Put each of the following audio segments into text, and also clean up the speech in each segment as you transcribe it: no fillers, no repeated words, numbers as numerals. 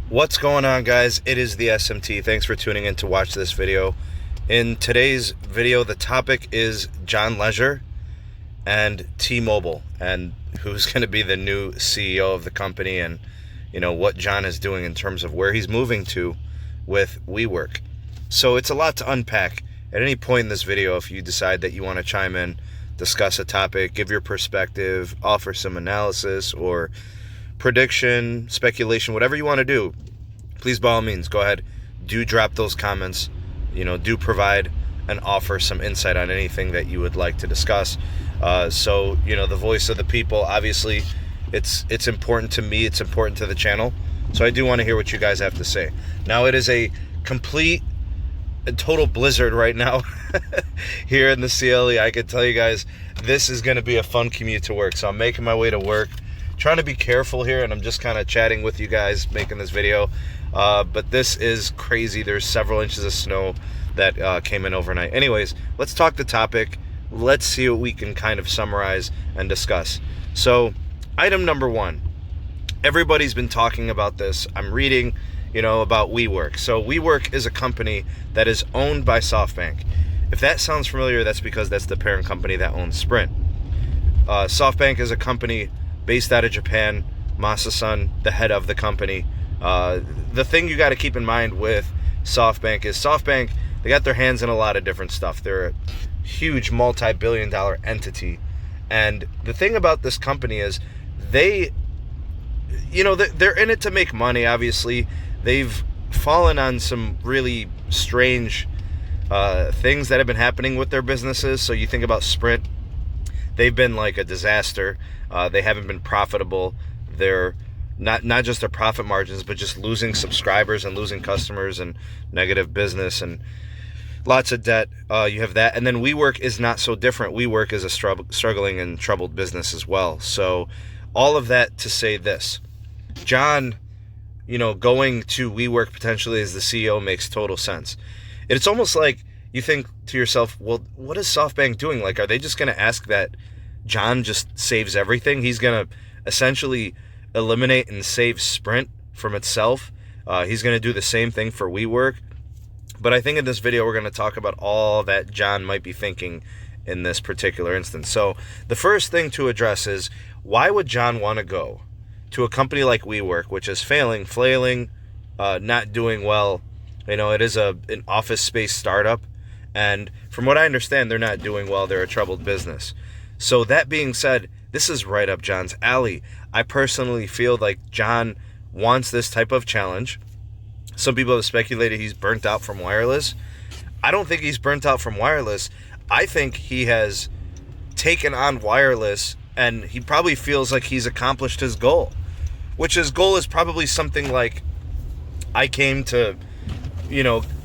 What's going on, guys? It is the SMT. Thanks for tuning in to watch this video. In today's video, the topic is John Legere and T-Mobile and who's going to be the new CEO of the company, and what John is doing in terms of where he's moving to with WeWork. So it's a lot to unpack. At any point in this video, if you decide that you want to chime in, discuss a topic, give your perspective, offer some analysis or prediction, speculation, whatever you want to do, please, by all means, go ahead. Do drop those comments. Do provide and offer some insight on anything that you would like to discuss. So, the voice of the people, obviously, it's important to me. It's important to the channel. So I do want to hear what you guys have to say. Now, it is a complete and total blizzard right now here in the CLE. I can tell you guys, this is going to be a fun commute to work. So I'm making my way to work, trying to be careful here, and I'm just kind of chatting with you guys, making this video. But this is crazy. There's several inches of snow that came in overnight. Anyways, let's talk the topic. Let's see what we can kind of summarize and discuss. So, item number one. Everybody's been talking about this. I'm reading, about WeWork. So WeWork is a company that is owned by SoftBank. If that sounds familiar, that's because that's the parent company that owns Sprint. SoftBank is a company based out of Japan. Masa-san, the head of the company. The thing you got to keep in mind with SoftBank is SoftBank, they got their hands in a lot of different stuff. They're a huge multi-billion-dollar entity. And the thing about this company is they're in it to make money, obviously. They've fallen on some really strange things that have been happening with their businesses. So you think about Sprint, they've been like a disaster. They haven't been profitable. They're not just their profit margins, but just losing subscribers and losing customers and negative business and lots of debt. You have that. And then WeWork is not so different. WeWork is a struggling and troubled business as well. So all of that to say this. John, going to WeWork potentially as the CEO makes total sense. It's almost like you think to yourself, well, what is SoftBank doing? Like, are they just going to ask that John just saves everything? He's going to essentially eliminate and save Sprint from itself. He's going to do the same thing for WeWork. But I think in this video, we're going to talk about all that John might be thinking in this particular instance. So the first thing to address is, why would John want to go to a company like WeWork, which is failing, flailing, not doing well? It is an office space startup. And from what I understand, they're not doing well. They're a troubled business. So that being said, this is right up John's alley. I personally feel like John wants this type of challenge. Some people have speculated he's burnt out from wireless. I don't think he's burnt out from wireless. I think he has taken on wireless, and he probably feels like he's accomplished his goal, which his goal is probably something like, I came to,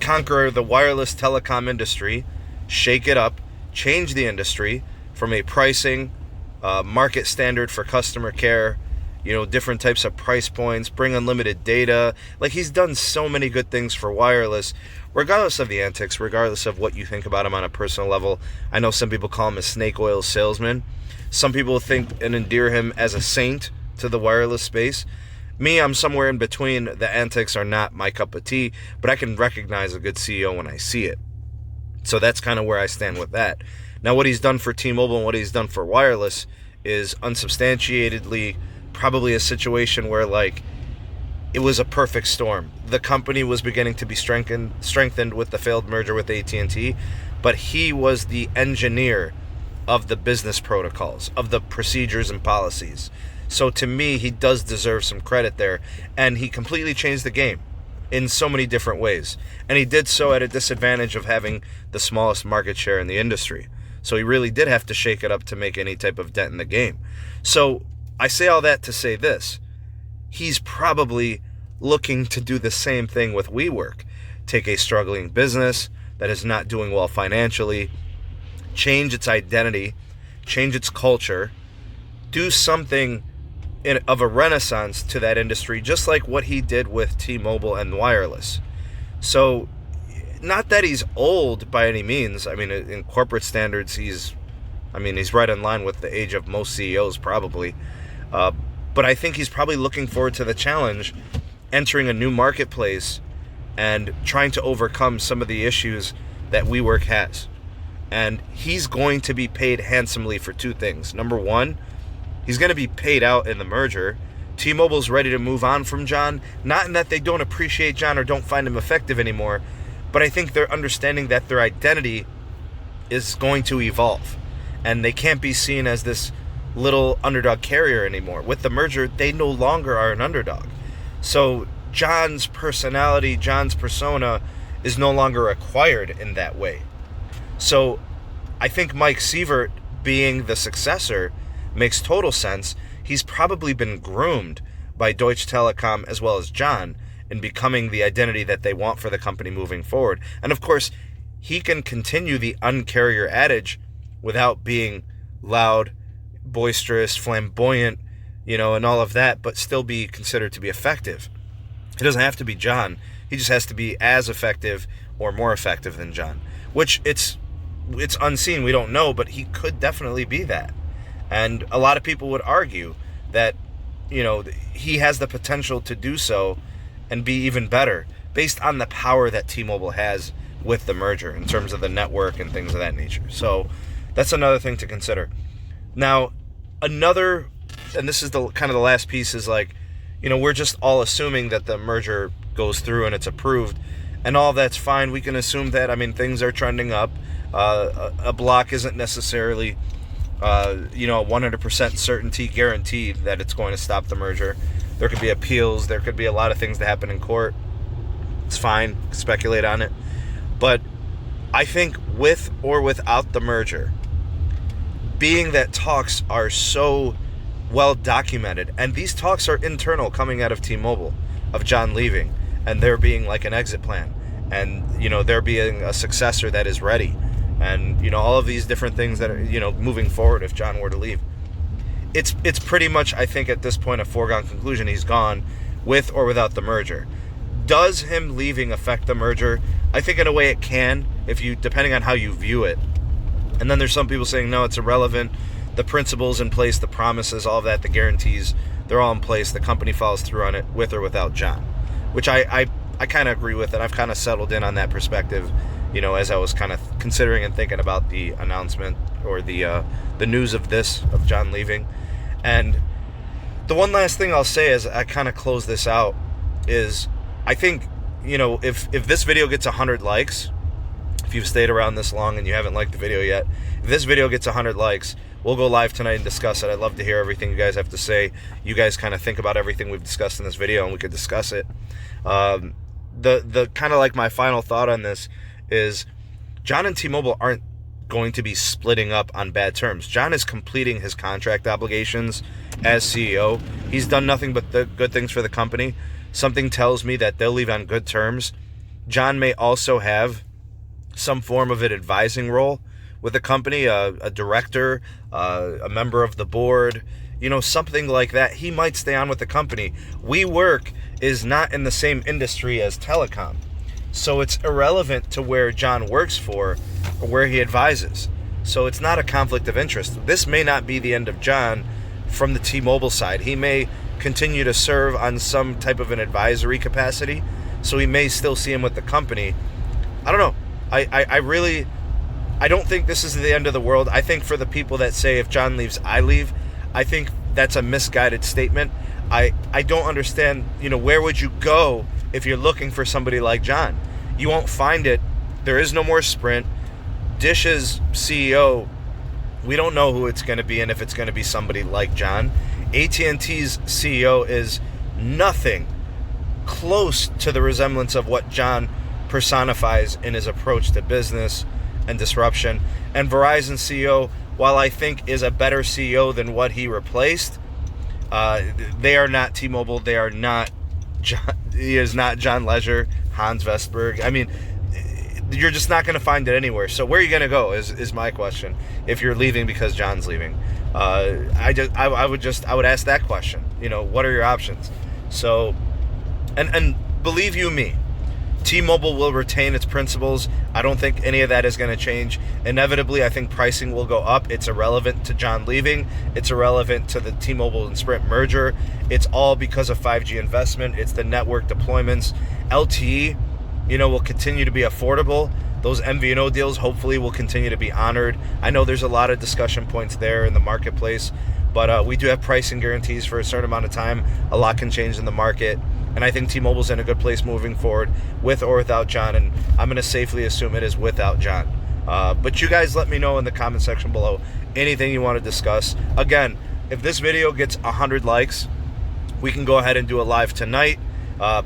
conquer the wireless telecom industry, shake it up, change the industry from a pricing, market standard for customer care, different types of price points, bring unlimited data. Like, he's done so many good things for wireless, regardless of the antics, regardless of what you think about him on a personal level. I know some people call him a snake oil salesman. Some people think and endear him as a saint to the wireless space. Me, I'm somewhere in between. The antics are not my cup of tea, but I can recognize a good CEO when I see it. So that's kind of where I stand with that. Now, what he's done for T-Mobile and what he's done for wireless is unsubstantiatedly probably a situation where, like, it was a perfect storm. The company was beginning to be strengthened with the failed merger with AT&T, but he was the engineer of the business protocols, of the procedures and policies. So to me, he does deserve some credit there, and he completely changed the game in so many different ways. And he did so at a disadvantage of having the smallest market share in the industry. So he really did have to shake it up to make any type of dent in the game. So I say all that to say this. He's probably looking to do the same thing with WeWork. Take a struggling business that is not doing well financially, change its identity, change its culture, do something of a renaissance to that industry, just like what he did with T-Mobile and wireless. So not that he's old by any means. I mean, in corporate standards, he's right in line with the age of most CEOs probably. But I think he's probably looking forward to the challenge, entering a new marketplace and trying to overcome some of the issues that WeWork has. And he's going to be paid handsomely for two things. Number one, he's going to be paid out in the merger. T-Mobile's ready to move on from John, not in that they don't appreciate John or don't find him effective anymore, but I think they're understanding that their identity is going to evolve, and they can't be seen as this little underdog carrier anymore. With the merger, they no longer are an underdog. So John's personality, John's persona is no longer acquired in that way. So I think Mike Sievert being the successor makes total sense. He's probably been groomed by Deutsche Telekom as well as John in becoming the identity that they want for the company moving forward. And of course, he can continue the Uncarrier adage without being loud, boisterous, flamboyant, and all of that, but still be considered to be effective. It doesn't have to be John. He just has to be as effective or more effective than John, which it's unseen. We don't know, but he could definitely be that. And a lot of people would argue that, he has the potential to do so and be even better based on the power that T-Mobile has with the merger in terms of the network and things of that nature. So that's another thing to consider. Now, and this is the kind of the last piece, is like, we're just all assuming that the merger goes through and it's approved, and all that's fine. We can assume that. I mean, things are trending up. A block isn't necessarily, 100% certainty guaranteed that it's going to stop the merger. There could be appeals. There could be a lot of things that happen in court. It's fine. Speculate on it. But I think with or without the merger, being that talks are so well documented, and these talks are internal coming out of T-Mobile, of John leaving, and there being like an exit plan, and there being a successor that is ready, and all of these different things that are moving forward if John were to leave. It's pretty much, I think, at this point a foregone conclusion he's gone, with or without the merger. Does him leaving affect the merger? I think in a way it can, depending on how you view it. And then there's some people saying, no, it's irrelevant. The principles in place, the promises, all of that, the guarantees, they're all in place. The company follows through on it with or without John, which I kind of agree with, and I've kind of settled in on that perspective, as I was kind of considering and thinking about the announcement or the news of John leaving. And the one last thing I'll say as I kind of close this out is, I think, if this video gets 100 likes, if you've stayed around this long and you haven't liked the video yet, if this video gets 100 likes, we'll go live tonight and discuss it. I'd love to hear everything you guys have to say. You guys kind of think about everything we've discussed in this video, and we could discuss it. The kind of like my final thought on this is, John and T-Mobile aren't going to be splitting up on bad terms. John is completing his contract obligations as CEO. He's done nothing but the good things for the company. Something tells me that they'll leave on good terms. John may also have some form of an advising role with the company, a director, a member of the board, something like that. He might stay on with the company. WeWork is not in the same industry as telecom, so it's irrelevant to where John works for or where he advises. So it's not a conflict of interest. This may not be the end of John from the T-Mobile side. He may continue to serve on some type of an advisory capacity, so we may still see him with the company. I don't know. I don't think this is the end of the world. I think for the people that say if John leaves, I leave, I think that's a misguided statement. I don't understand, where would you go if you're looking for somebody like John? You won't find it. There is no more Sprint. Dish's CEO, we don't know who it's going to be and if it's going to be somebody like John. AT&T's CEO is nothing close to the resemblance of what John personifies in his approach to business and disruption. And Verizon CEO, while I think is a better CEO than what he replaced, they are not T-Mobile. They are not John. He is not John Legere, Hans Vestberg. I mean, you're just not going to find it anywhere. So where are you going to go is my question. If you're leaving because John's leaving, I would ask that question. What are your options? So, and believe you me, T-Mobile will retain its principles. I don't think any of that is going to change. Inevitably, I think pricing will go up. It's irrelevant to John leaving. It's irrelevant to the T-Mobile and Sprint merger. It's all because of 5G investment. It's the network deployments. LTE, will continue to be affordable. Those MVNO deals hopefully will continue to be honored. I know there's a lot of discussion points there in the marketplace, but we do have pricing guarantees for a certain amount of time. A lot can change in the market, and I think T-Mobile's in a good place moving forward with or without John, and I'm going to safely assume it is without John. But you guys let me know in the comment section below anything you want to discuss. Again, if this video gets 100 likes, we can go ahead and do a live tonight.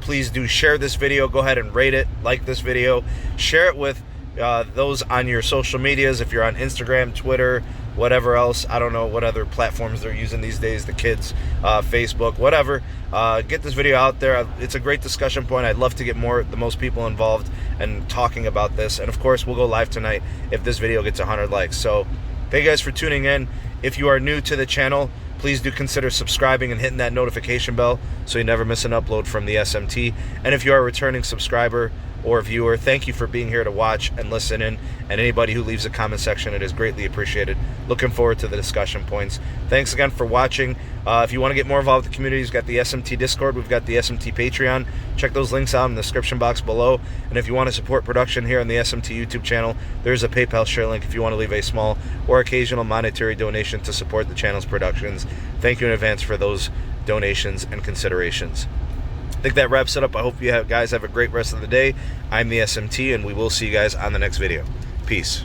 Please do share this video. Go ahead and rate it, like this video, share it with those on your social medias. If you're on Instagram, Twitter, whatever else, I don't know what other platforms they're using these days, the kids, Facebook, whatever. Get this video out there. It's a great discussion point. I'd love to get the most people involved and talking about this. And of course, we'll go live tonight if this video gets 100 likes. So thank you guys for tuning in. If you are new to the channel, please do consider subscribing and hitting that notification bell so you never miss an upload from the SMT. And if you are a returning subscriber or viewer, thank you for being here to watch and listen in. And anybody who leaves a comment section, it is greatly appreciated. Looking forward to the discussion points. Thanks again for watching. If you want to get more involved with the community, we've got the SMT Discord, we've got the SMT Patreon. Check those links out in the description box below. And if you want to support production here on the SMT YouTube channel, there's a PayPal share link if you want to leave a small or occasional monetary donation to support the channel's productions. Thank you in advance for those donations and considerations. I think that wraps it up. I hope you guys have a great rest of the day. I'm the SMT, and we will see you guys on the next video. Peace.